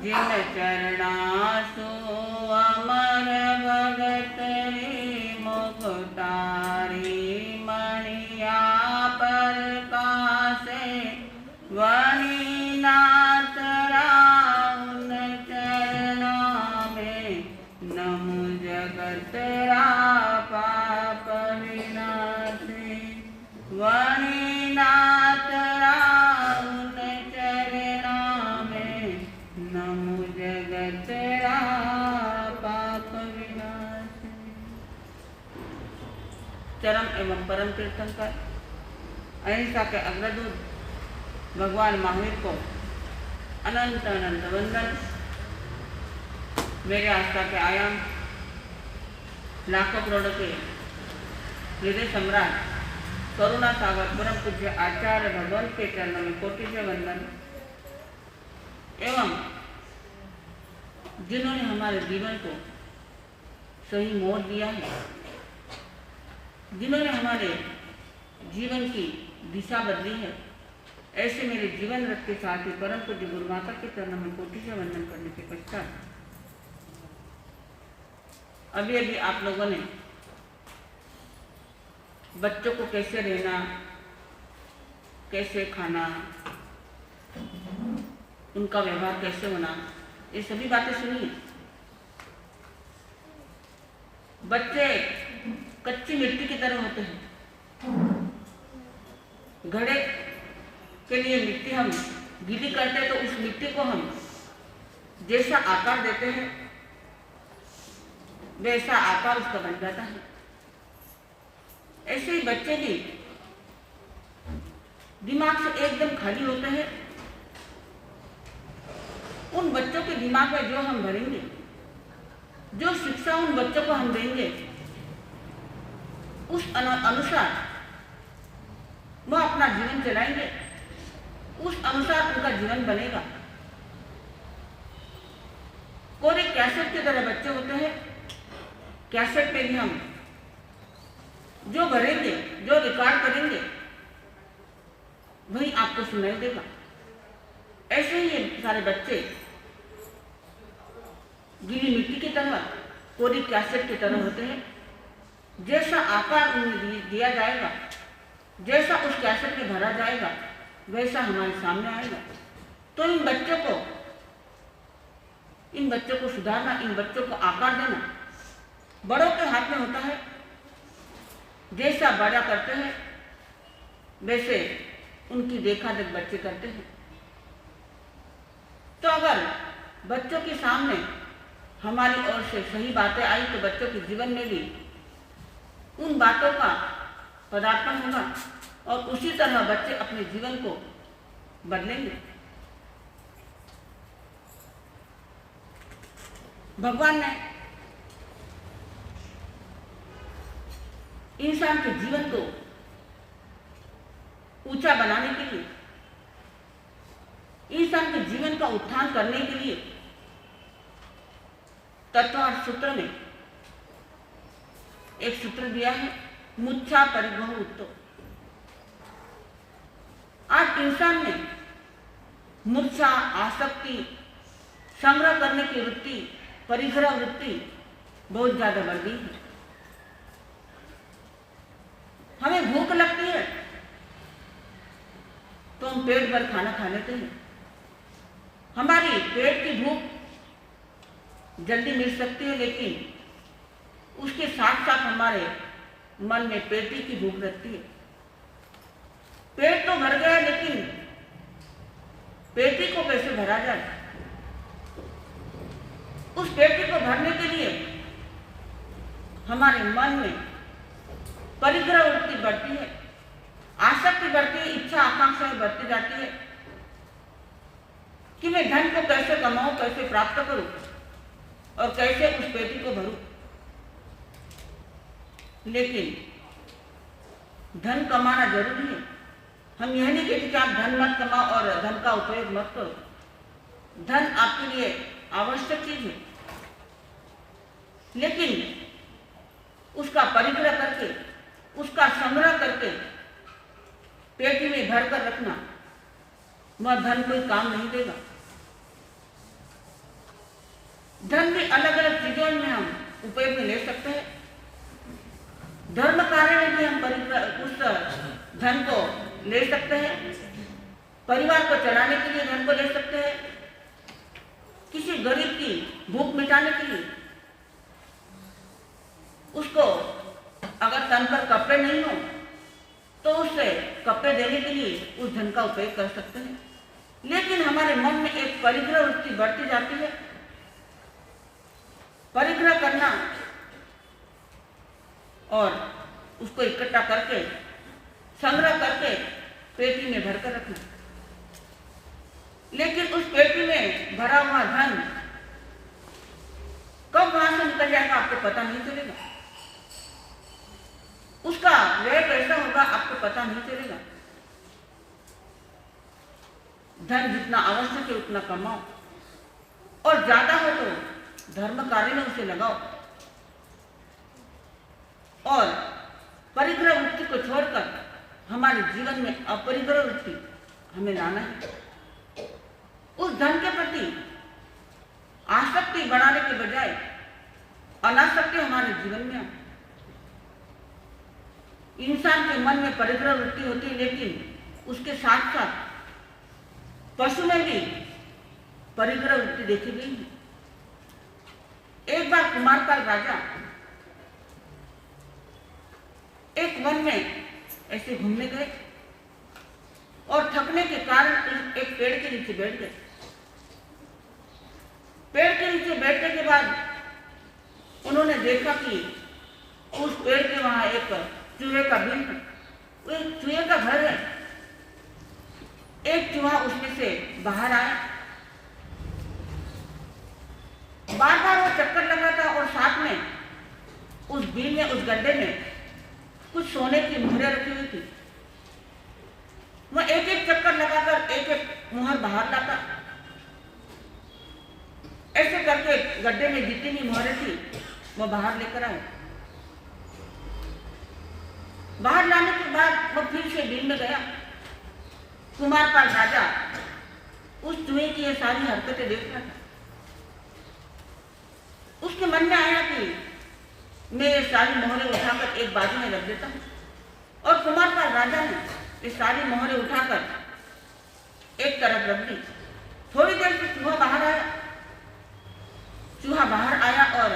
S1: जिन चरणासु अमर भगतरी मुगटारी मणिया पर कासे, वनी नाथ राउन चरणा में नमो जगतरा पाप विनाशे, वनी नाथ राउन चरणा में नमो जगतरा पाप विनाशे। चरम एवं परम तीर्थंकर अहिंसा के अग्रदूत भगवान महावीर को अनंत अनंत वंदन। मेरे आस्था के आयाम लाखों करोड़ों के हृदय सम्राट करुणा सागर परम पूज्य आचार्य भगवान के चरणों में कोटि से वंदन। एवं जिन्होंने हमारे जीवन को सही मोड़ दिया है, जिन्होंने हमारे जीवन की दिशा बदली है, ऐसे मेरे जीवन रथ के साथ ही परम पूज्य गुरु माता के चरणों में कोटि से वंदन करने के पश्चात अभी अभी आप लोगों ने बच्चों को कैसे रहना, कैसे खाना, उनका व्यवहार कैसे होना, ये सभी बातें सुनी है। बच्चे कच्ची मिट्टी की तरह होते हैं। घड़े के लिए मिट्टी हम गीली करते हैं तो उस मिट्टी को हम जैसा आकार देते हैं वैसा आकार उसका बन जाता है। ऐसे ही बच्चे भी दिमाग से एकदम खाली होते हैं। उन बच्चों के दिमाग में जो हम भरेंगे जो शिक्षा उन बच्चों को हम देंगे उस अनुसार वह अपना जीवन चलाएंगे, उस अनुसार उनका जीवन बनेगा। कोरे कैसेट की तरह बच्चे होते हैं, कैसेट पे भी हम जो भरेंगे, जो रिकॉर्ड करेंगे वही आपको सुनाई देगा। ऐसे ही ये सारे बच्चे गीली मिट्टी की तरह, कोरी कैसेट की तरह होते हैं। जैसा आकार उन्हें दिया जाएगा, जैसा उस कैसेट में भरा जाएगा वैसा हमारे सामने आएगा। तो इन बच्चों को सुधारना, इन बच्चों को आकार देना बड़ों के हाथ में होता है। जैसा बड़ा करते हैं वैसे उनकी देखा देख बच्चे करते हैं। तो अगर बच्चों के सामने हमारी ओर से सही बातें आई तो बच्चों के जीवन में भी उन बातों का पदार्पण होगा और उसी तरह बच्चे अपने जीवन को बदलेंगे। भगवान ने इंसान के जीवन को ऊंचा बनाने के लिए, इंसान के जीवन का उत्थान करने के लिए तत्वार्थ सूत्र में एक सूत्र दिया है, मुच्छा परिग्रह उत्तो। आज इंसान में मूर्छा, आसक्ति, संग्रह करने की वृत्ति, परिग्रह वृत्ति बहुत ज्यादा बढ़ गई है। हमें भूख लगती है तो हम पेट भर खाना खा लेते हैं। हमारी पेट की भूख जल्दी मिट सकती है, लेकिन उसके साथ साथ हमारे मन में पेटी की भूख रहती है। पेट तो भर गया, लेकिन पेटी को कैसे भरा जाए? उस पेटी को भरने के लिए हमारे मन में परिग्रह वृत्ति बढ़ती है, आसक्ति बढ़ती है, इच्छा आकांक्षाएं बढ़ती जाती है कि मैं धन को कैसे कमाऊं, कैसे प्राप्त करूं और कैसे उस पेटी को भरूं। लेकिन धन कमाना जरूरी है। हम यह नहीं कहते कि आप धन मत कमाओ और धन का उपयोग मत करो। धन आपके लिए आवश्यक चीज है, लेकिन उसका परिग्रह करके, उसका संग्रह करके पेटी में भर कर रखना, वह धन कोई काम नहीं देगा। धन भी अलग अलग चीजों में हम उपयोग में ले सकते हैं। धर्म कार्य में भी हम उस धन को ले सकते हैं। परिवार को चलाने के लिए धन को ले सकते हैं। किसी गरीब की भूख मिटाने के लिए, उसको अगर तन पर कपड़े नहीं हो तो उससे कपड़े देने के लिए उस धन का उपयोग कर सकते हैं। लेकिन हमारे मन में एक परिग्रह वृत्ति बढ़ती जाती है। परिग्रह करना और उसको इकट्ठा करके, संग्रह करके पेटी में भरकर रखना। लेकिन उस पेटी में भरा हुआ धन कब वहां से निकल जाएगा आपको पता नहीं चलेगा। उसका व्यय कैसा होगा आपको पता नहीं चलेगा। धन जितना आवश्यक है उतना कमाओ, और ज्यादा हो तो धर्म कार्य में उसे लगाओ। और परिग्रह वृत्ति को छोड़कर हमारे जीवन में अपरिग्रह वृत्ति हमें लाना है। उस धन के प्रति आसक्ति बढ़ाने के बजाय अनासक्ति हमारे जीवन में आए। इंसान के मन में परिग्रह वृत्ति होती है, लेकिन उसके साथ साथ पशु में भी परिग्रह वृत्ति देखी गई है। एक बार कुमारपाल राजा एक वन में ऐसे घूमने गए और थकने के कारण एक पेड़ के नीचे बैठ गए। पेड़ के नीचे बैठने के बाद उन्होंने देखा कि उस पेड़ के वहां एक चूहे का बिल है, वो एक चूहे का घर है। एक चूहा उसमें से बाहर आया। बार बार वो चक्कर लगाता और साथ में उस बिल में, उस गड्ढे में कुछ सोने की मोहरें रखी हुई थी। वह एक एक चक्कर लगाकर एक एक मोहर बाहर लाता। ऐसे करके गड्ढे में जितनी भी मोहरें थी वो बाहर लेकर आए। बाहर लाने के बाद वो फिर से बिल में गया। कुमारपाल राजा उस चूहे की ये सारी हरकतें देख रहा था। उसके मन में आया कि मैं ये सारी मोहरें उठाकर एक बाजू में रख देता हूँ। और कुमारपाल राजा ने ये सारी मोहरें उठाकर एक तरफ रख दी। थोड़ी देर से चूहा बाहर आया। चूहा बाहर आया और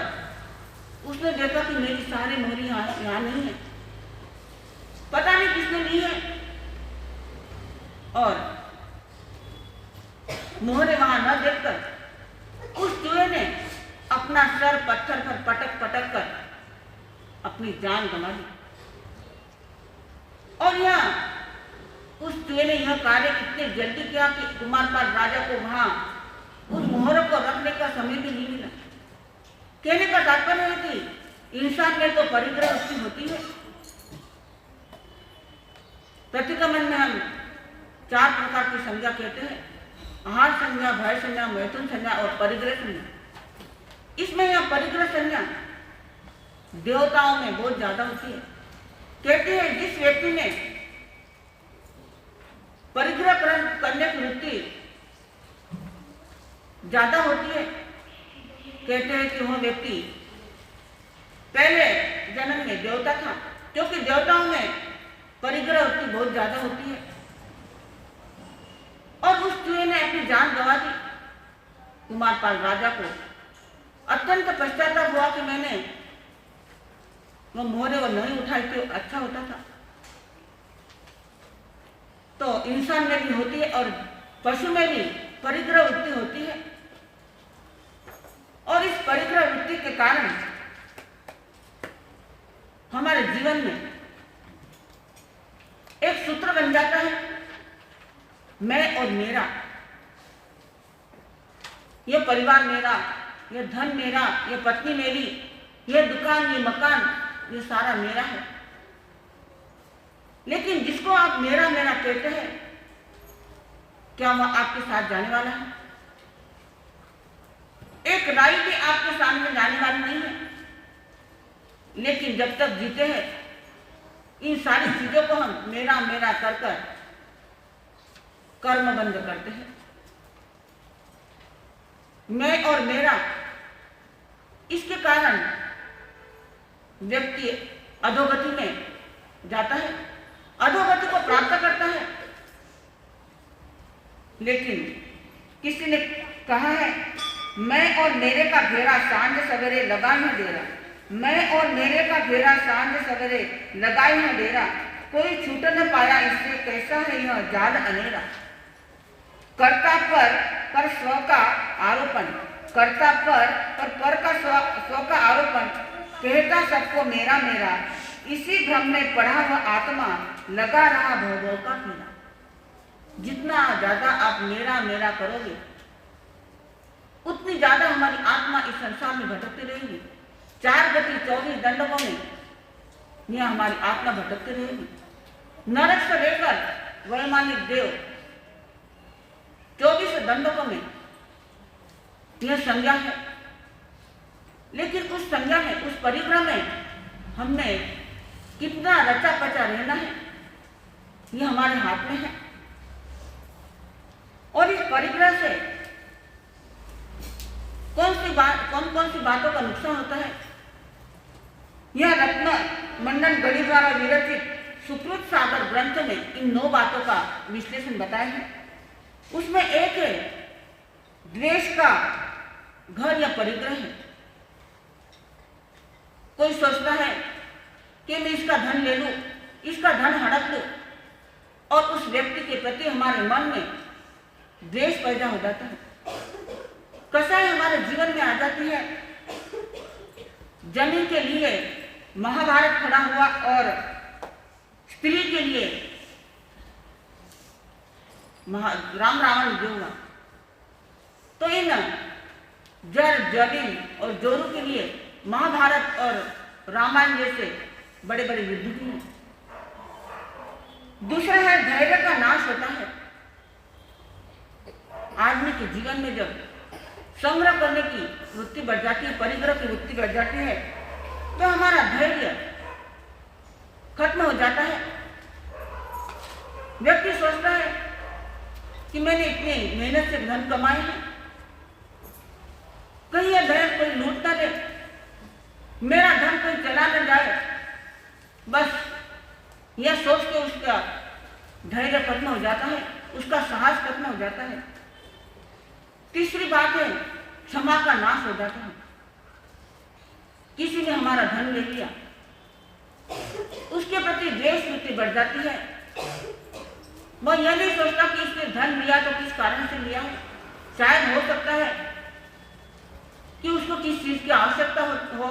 S1: उसने देखा कि मेरी सारी मोहरें यहाँ नहीं है, पता नहीं किसने ली है। और मोहरें वहां न देखकर उस चूहे ने अपना सर पत्थर पर पटक पटक कर अपनी जान गंवा ली। और यहाँ उस चूहे ने यह कार्य इतने जल्दी किया कि कुमारपाल राजा को वहां उस मोहरों को रखने का समय भी नहीं मिला। कहने का तात्पर्य है कि इंसान में तो परिग्रह उसकी होती है। प्रतिक्रमण में हम 4 प्रकार की संज्ञा कहते हैं: आहार संज्ञा, भय संज्ञा, मैथुन संज्ञा और परिग्रह संज्ञा। इसमें यह परिग्रह संज्ञा देवताओं में बहुत ज्यादा होती है। कहते हैं जिस व्यक्ति में परिग्रह करने की वृत्ति ज्यादा होती है, कहते हैं कि वह व्यक्ति पहले जन्म में देवता था, क्योंकि देवताओं में परिग्रह वृत्ति बहुत ज्यादा होती है। और उस चूहे ने अपनी जान गंवा दी। कुमारपाल राजा को अत्यंत पश्चाताप हुआ कि मैंने वो मोहरें वो नहीं उठाई तो अच्छा होता था। तो इंसान में भी होती है और पशु में भी परिग्रह वृत्ति होती है। और इस परिग्रह वृत्ति के कारण हमारे जीवन में एक सूत्र बन जाता है, मैं और मेरा। ये परिवार मेरा, ये धन मेरा, ये पत्नी मेरी, ये दुकान, ये मकान, ये सारा मेरा है। लेकिन जिसको आप मेरा मेरा कहते हैं, क्या वह आपके साथ जाने वाला है? एक राई भी आपके सामने जाने वाली नहीं है। लेकिन जब तक जीते हैं, इन सारी चीजों को हम मेरा मेरा कर कर कर्म बंद करते हैं। मैं और मेरा, इसके कारण व्यक्ति अधोगति में जाता है, अधोगति को प्राप्त करता है। लेकिन किसी ने कहा है, मैं और मेरे का घेरा सांझ सवेरे लगाई है डेरा। मैं और मेरे का घेरा सांझ सवेरे लगाई है डेरा। कोई छूट न पाया इससे, कैसा है यह जाल अनेरा। कर्ता पर स्व का आरोपण, कर्ता पर का स्व का आरोपण, कहता सबको मेरा मेरा। इसी भ्रम में पड़ा हुआ आत्मा लगा रहा भव का कीड़ा। जितना ज्यादा आप मेरा मेरा करोगे, उतनी ज्यादा हमारी आत्मा इस संसार में भटकती रहेगी। 4 गति 24 दंडकों में यह हमारी आत्मा भटकती रहेगी। नरक से लेकर वैमानिक देव 24 दंडकों में यह संज्ञा है। लेकिन उस संज्ञा में, उस परिग्रह में हमने कितना रचा पचा रहना है, यह हमारे हाथ में है। और इस परिग्रह से कौन कौन सी बातों का नुकसान होता है, यह रत्न मंडन गढ़ी द्वारा विरचित सुकृत सागर ग्रंथ में इन 9 बातों का विश्लेषण बताया है। उसमें एक है द्वेष का घर या परिग्रह है। कोई सोचता है कि मैं इसका धन ले लूं, इसका धन हड़प लूं, और उस व्यक्ति के प्रति हमारे मन में द्वेष पैदा हो जाता है। कसाई हमारे जीवन में आ जाती है। जमीन के लिए महाभारत खड़ा हुआ और स्त्री के लिए राम रावण जो हुआ। तो इन जर जलिन और जोरू के लिए महाभारत और रामायण जैसे बड़े बड़े युद्ध भी हैं। दूसरा है धैर्य का नाश होता है। आदमी के जीवन में जब संग्रह करने की वृत्ति बढ़ जाती है, परिग्रह की वृत्ति बढ़ जाती है, तो हमारा धैर्य खत्म हो जाता है। व्यक्ति सोचता है कि मैंने इतनी मेहनत से धन कमाए हैं, कहीं यह धन कोई लूट ना ले, मेरा धन कोई चला न जाए, बस यह सोच के उसका धैर्य खत्म हो जाता है, उसका साहस खत्म हो जाता है। तीसरी बात है क्षमा का नाश हो जाता है। किसी ने हमारा धन ले लिया, उसके प्रति द्वेष वृत्ति बढ़ जाती है। वह यह नहीं सोचता कि इसने धन लिया तो किस कारण से लिया है। शायद हो सकता है कि उसको किस चीज की आवश्यकता हो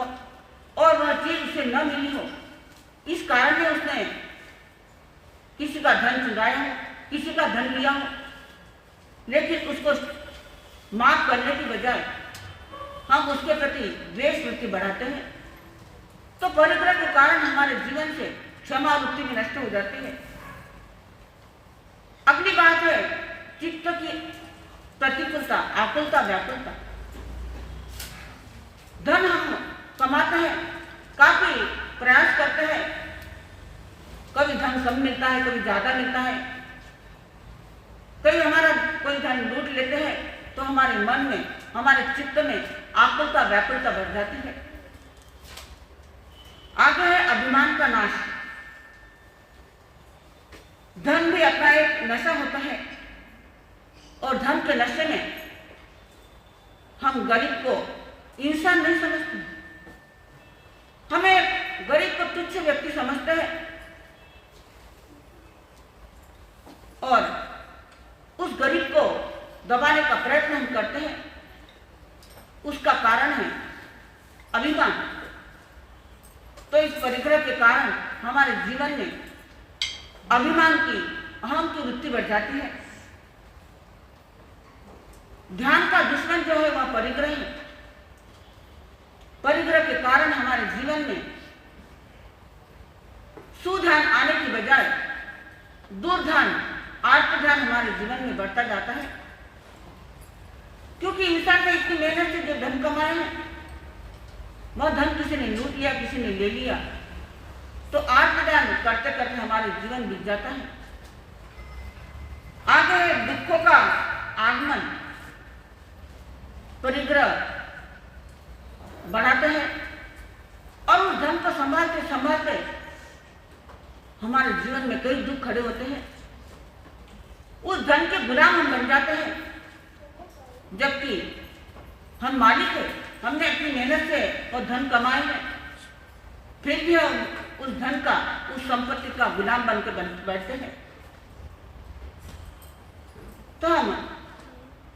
S1: और वह चीज उसे न मिली हो, इस कारण से उसने किसी का धन चुराया हो, किसी का धन लिया हो। लेकिन उसको माफ करने की बजाय हम उसके प्रति द्वेष वृत्ति बढ़ाते हैं, तो परिग्रह के कारण हमारे जीवन से क्षमा वृत्ति भी नष्ट हो जाती है। अगली बात है चित्त की प्रतिकूलता, आकुलता, व्याकुलता। धन हम कमाते हैं, काफी प्रयास करते हैं, कभी धन कम मिलता है, कभी ज्यादा मिलता है, कभी हमारा कोई धन लूट लेते हैं, तो हमारे मन में, हमारे चित्त में आकुलता, व्याकुलता बढ़ जाती है। आगे है अभिमान का नाश। धन भी अपना एक नशा होता है और धन के नशे में हम गरीब को इंसान नहीं समझते, हमें गरीब को तुच्छ व्यक्ति समझते हैं और उस गरीब को दबाने का प्रयत्न हम करते हैं। उसका कारण है अभिमान। तो इस परिग्रह के कारण हमारे जीवन में अभिमान की, अहम की वृत्ति बढ़ जाती है। ध्यान का दुश्मन जो है वह परिग्रह है। परिग्रह के कारण हमारे जीवन में सुध्यान आने की बजाय दुर्ध्यान, आर्त ध्यान हमारे जीवन में बढ़ता जाता है। क्योंकि इंसान ने इतनी मेहनत से जो धन कमाए हैं, वह धन किसी ने लूट लिया, किसी ने ले लिया, तो आत्मध्यान करते करते हमारे जीवन बीत जाता है। आगे दुखों का आगमन, परिग्रह बढ़ाते हैं और उस धन को संभालते संभालते हमारे जीवन में कई दुख खड़े होते हैं। उस धन के गुलाम हम बन जाते हैं, जबकि हम मालिक हैं। हमने अपनी मेहनत से वो धन कमाए हैं, फिर भी हम उस धन का, उस संपत्ति का गुलाम बनकर बैठते हैं। तो हम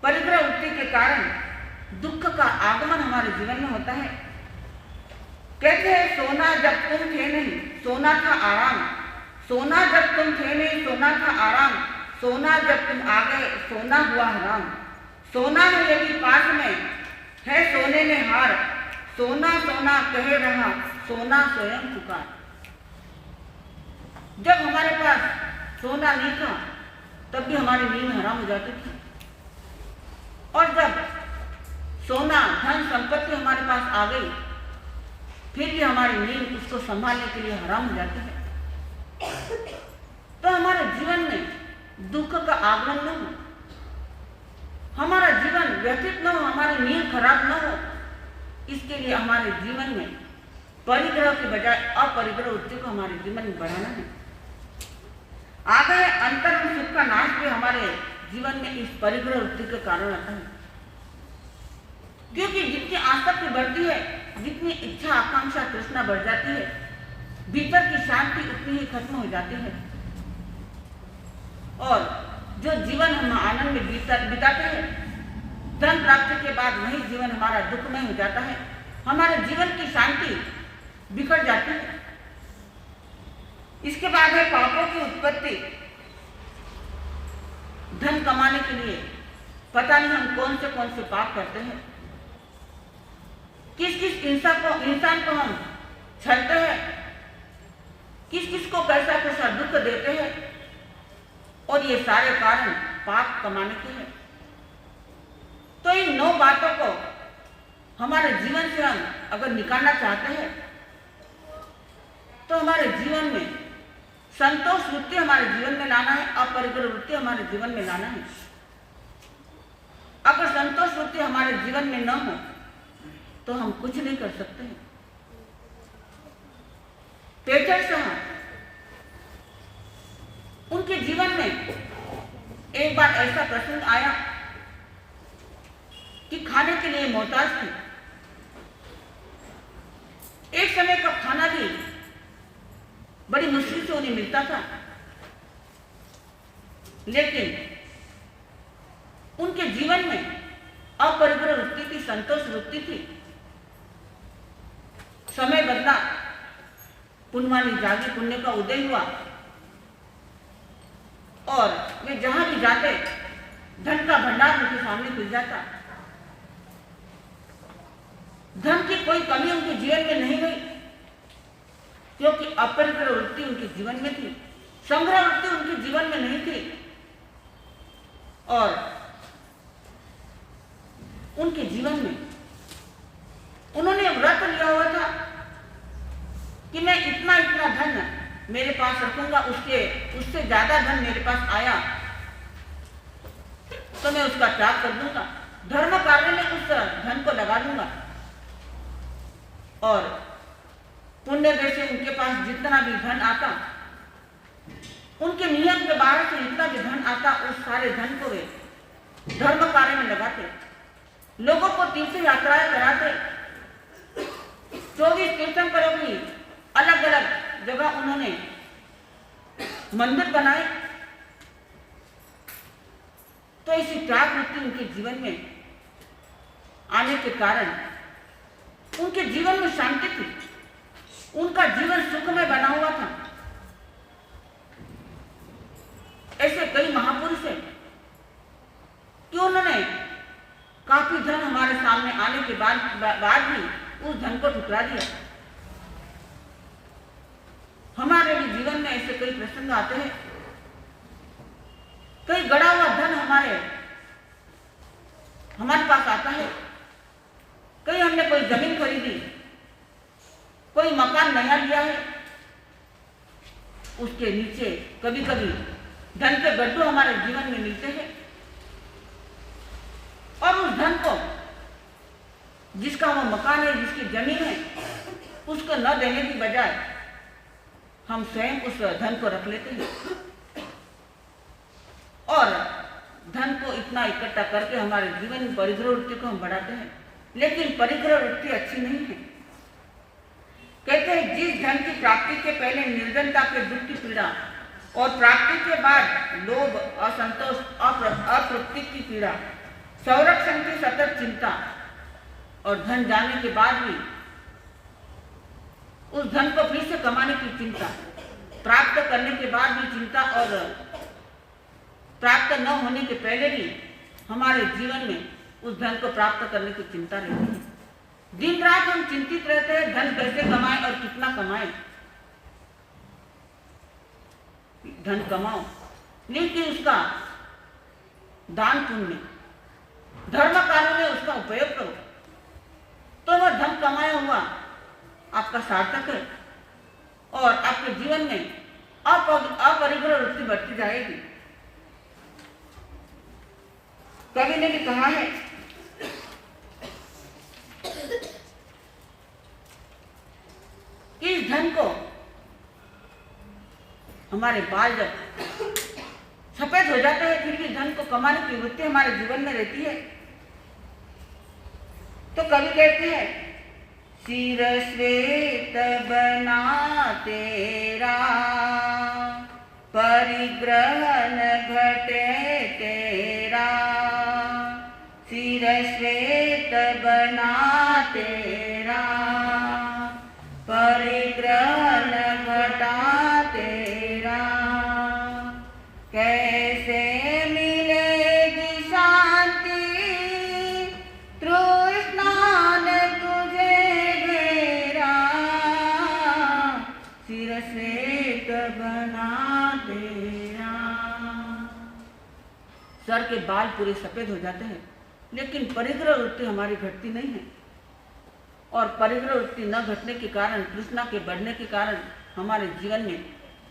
S1: परिग्रह वृत्ति के कारण दुख का आगमन हमारे जीवन में होता है। कहते हैं सोना जब तुम थे नहीं, सोना था आराम। सोना जब तुम थे नहीं, सोना था आराम। सोना जब तुम आ गए, सोना हुआ हराम। सोना है यदि पास में है सोने में हार, सोना सोना कहे रहा, सोना स्वयं पुकार। जब हमारे पास सोना नहीं था तब भी हमारी नींद हराम हो जाती थी, और जब सोना, धन, संपत्ति हमारे पास आ गई, फिर भी हमारी नींद उसको संभालने के लिए हराम हो जाती है। तो हमारे जीवन में दुख का आगमन न हो, हमारा जीवन व्यतीत न हो, हमारी नींद खराब न हो, इसके लिए हमारे जीवन में परिग्रह के बजाय अपरिग्रह वृत्ति को हमारे जीवन में बढ़ाना है। आगे अंतरंग सुख का नाश भी हमारे जीवन में इस परिग्रह वृत्ति के कारण आता है। क्योंकि जितनी आसक्ति बढ़ती है, जितनी इच्छा, आकांक्षा, तृष्णा बढ़ जाती है, भीतर की शांति उतनी ही खत्म हो जाती है। और जो जीवन हम आनंद में बिताते हैं, धन प्राप्ति के बाद वही जीवन हमारा दुखमय हो जाता है। हमारे जीवन की शांति बिखर जाती है। इसके बाद है पापों की उत्पत्ति। धन कमाने के लिए पता नहीं हम कौन से पाप करते हैं। किस किस इंसान को हम छलते हैं, किस किस को कैसा कैसा दुख देते हैं, और ये सारे कारण पाप कमाने के हैं। तो इन 9 बातों को हमारे जीवन से हम अगर निकालना चाहते हैं तो हमारे जीवन में संतोष वृत्ति हमारे जीवन में लाना है, अपरिग्रह वृत्ति हमारे जीवन में लाना है। अगर संतोष वृत्ति हमारे जीवन में न हो तो हम कुछ नहीं कर सकते हैं। पेटर साहब, उनके जीवन में एक बार ऐसा प्रसंग आया कि खाने के लिए मोहताज थे। एक समय का खाना भी बड़ी मुश्किल से उन्हें मिलता था, लेकिन उनके जीवन में अपरिग्रह वृत्ति थी, संतोष वृत्ति थी। समय बदला, पुण्यवानी जागी, पुण्य का उदय हुआ और वे जहां भी जाते धन का भंडार उनके सामने खुल जाता। धन की कोई कमी उनके जीवन में नहीं हुई, क्योंकि अपरिग्रह वृत्ति उनके जीवन में थी, संग्रह वृत्ति उनके जीवन में नहीं थी। और उनके जीवन में उन्होंने व्रत लिया हुआ था कि मैं इतना इतना धन मेरे पास रखूंगा, उससे ज्यादा धन मेरे पास आया तो मैं उसका त्याग कर दूंगा, धर्म कार्य में उस धन को लगा दूंगा। और पुण्य से उनके पास जितना भी धन आता, उनके नियम के बाहर से जितना भी धन आता, उस सारे धन को वे धर्म कार्य में लगाते, लोगों को तीर्थ यात्राएं कराते। 24 तीर्थंकरों की अलग अलग जगह उन्होंने मंदिर बनाए। तो इसी त्याग वृत्ति उनके जीवन में आने के कारण उनके जीवन में शांति थी, उनका जीवन सुखमय बना हुआ था। ऐसे कई महापुरुष हैं कि उन्होंने काफी धन हमारे सामने आने के बाद भी उस धन को ठुकरा दिया। हमारे भी जीवन में ऐसे कई प्रसंग आते हैं, कई गड़ा हुआ धन हमारे पास आता है। कहीं हमने कोई जमीन खरीदी, कोई मकान नया लिया है, उसके नीचे कभी कभी धन के गड्ढे हमारे जीवन में मिलते हैं। और उस धन को, जिसका वो मकान है, जिसकी जमीन है, उसको न देने की बजाय हम स्वयं उस धन को रख लेते हैं और धन को इतना इकट्ठा करके हमारे जीवन में परिग्रह वृत्ति को हम बढ़ाते हैं। लेकिन परिग्रह वृत्ति अच्छी नहीं है। कहते हैं जिस धन की प्राप्ति के पहले निर्धनता के दुख की पीड़ा और प्राप्ति के बाद लोभ, असंतोष, अतृप्ति की पीड़ा, संरक्षण की सतत चिंता और धन जाने के बाद भी उस धन को फिर से कमाने की चिंता, प्राप्त करने के बाद भी चिंता और प्राप्त न होने के पहले भी हमारे जीवन में उस धन को प्राप्त करने की चिंता रहती है। दिन रात हम चिंतित रहते हैं धन कैसे कमाएं और कितना कमाएं। धन कमाओ, लेकिन उसका दान पुण्य, धर्म कार्य में उसका उपयोग करो, तो वह धन कमाया हुआ आपका सार्थक है और आपके जीवन में अपरिग्रह वृत्ति बढ़ती जाएगी। कवि ने भी कहा है कि इस धन को, हमारे बाल जब सफेद हो जाते हैं फिर भी धन को कमाने की वृत्ति हमारे जीवन में रहती है। तो कवि कहते हैं सिर श्वेत बना तेरा, परिग्रहण घटे तेरा, सिर श्वेत बना तेरा, परिग्रहण घटा तेरा, कैसे मिलेगी शांति तृष्णा न तुझे के बाल पूरे सफ़ेद हो जाते हैं, लेकिन परिग्रह वृत्ति हमारी घटती नहीं है। और परिग्रह वृत्ति न घटने के कारण, तृष्णा के बढ़ने के कारण हमारे जीवन में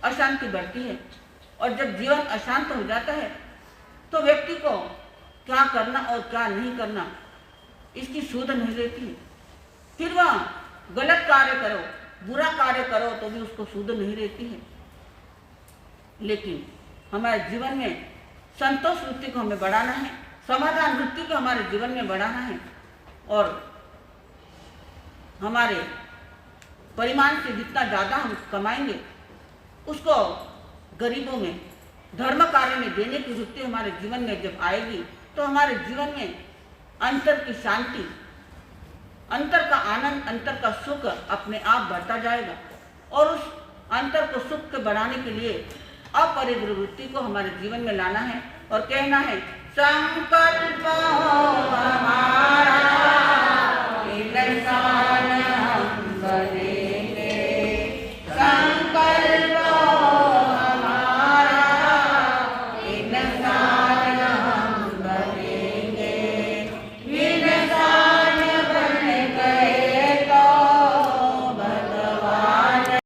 S1: अशांति बढ़ती है। और जब जीवन अशांत हो जाता है तो व्यक्ति को क्या करना और क्या नहीं करना इसकी सूझ नहीं रहती है। फिर वह गलत कार्य करो, बुरा कार्य करो तो भी उसको सूझ नहीं रहती है। लेकिन हमारे जीवन में संतोष वृत्ति को हमें बढ़ाना है, समाधान वृत्ति को हमारे जीवन में बढ़ाना है। और हमारे परिमाण से जितना ज़्यादा हम कमाएंगे उसको गरीबों में, धर्म कार्य में देने की वृत्ति हमारे जीवन में जब आएगी तो हमारे जीवन में अंतर की शांति, अंतर का आनंद, अंतर का सुख अपने आप बढ़ता जाएगा। और उस अंतर को, सुख को बढ़ाने के लिए अपरिग्रह वृत्ति को हमारे जीवन में लाना है और कहना है संकल्प